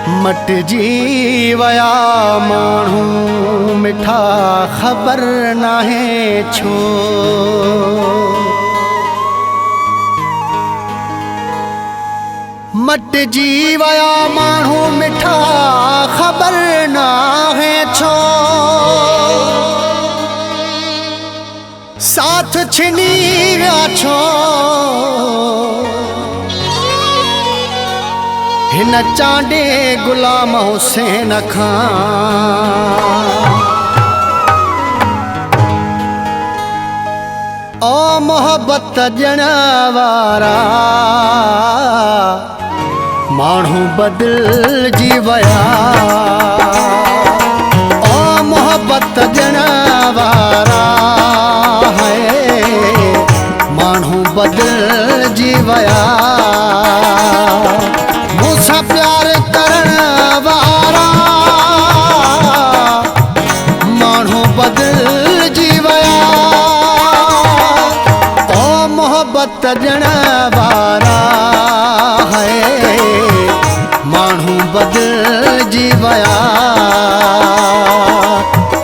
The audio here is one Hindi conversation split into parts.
मटजी वया माण्हू मिठा ख़बर नाहे छो। मटजी वया माण्हू मिठा ख़बर नाहे छो। साथ छिनी विया छो हिन चांडे गुलाम हुसैन खां। ओ मोहब्बत ॾियण वारा माण्हू बदिलजी वया। ओ मोहब्बत ॾियण वारा माण्हू बदिलजी वया। मूंसां प्यार करण वारा माण्हू बदिलजी वया। ओ मोहब्बत ॾियण वारा माण्हू बदिलजी वया।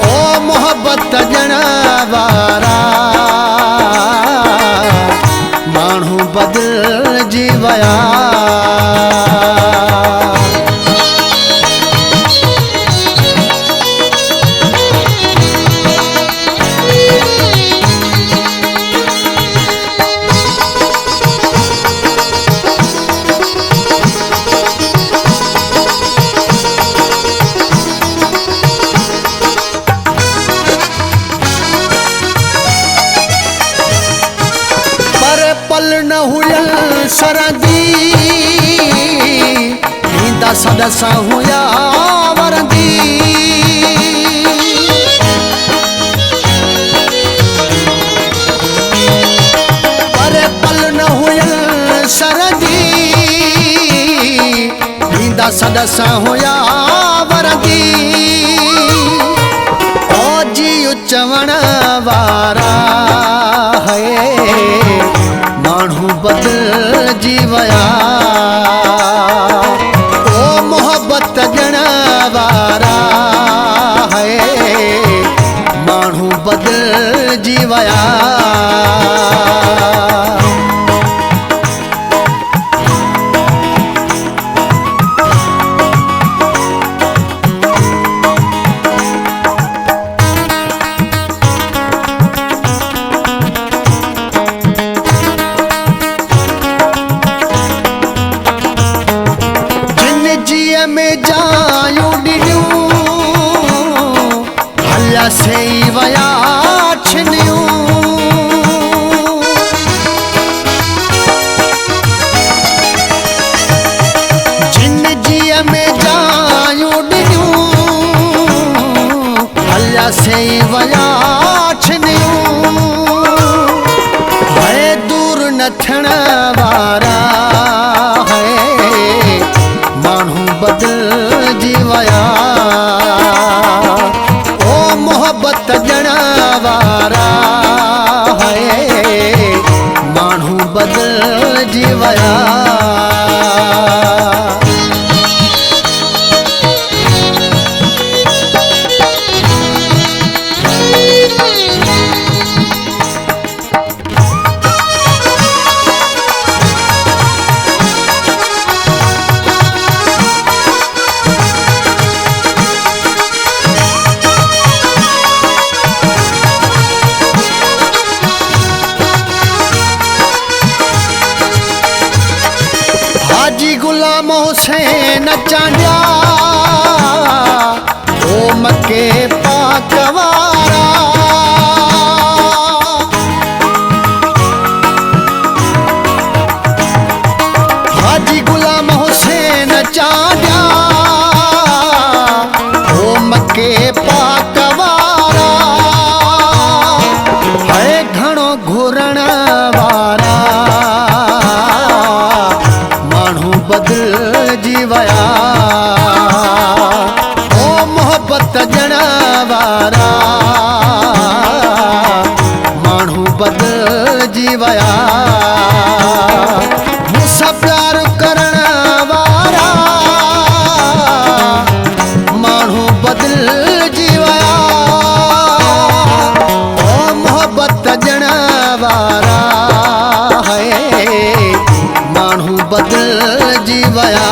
ओ मोहब्बत ॾियण वारा माण्हू बदिलजी वया। पल न हुयल सरदी नींदा सदसा हुया वरदी। पर पल न हुयल सरदी नींदा सदसा हुया वरदी। ओ जी चवण वारा माण्हू बदिलजी वया। ओ मोहब्बत ॾियण वारा माण्हू बदिलजी वया। में जायूं ॾिनियूं हलिया सही वया छिनियूं। जिन जीअ में जायूं ॾिनियूं हलिया सही वया छिनियूं। है दूर न थियण वारा माण्हू बदिलजी वया। ओ मोहब्बत ॾियण वारा माण्हू बदिलजी वया। हाजी गुलाम हुसैन चांडिया ओ मके पाक वारा। हाजी गुलाम हुसैन चांडिया ओ मके पाक वारा। है घणो घुरण वारा बदिलजी वया। ओ मोहब्बत ॾियण वारा माण्हू बदिलजी वया। मूंसां प्यार करण वारा जीवया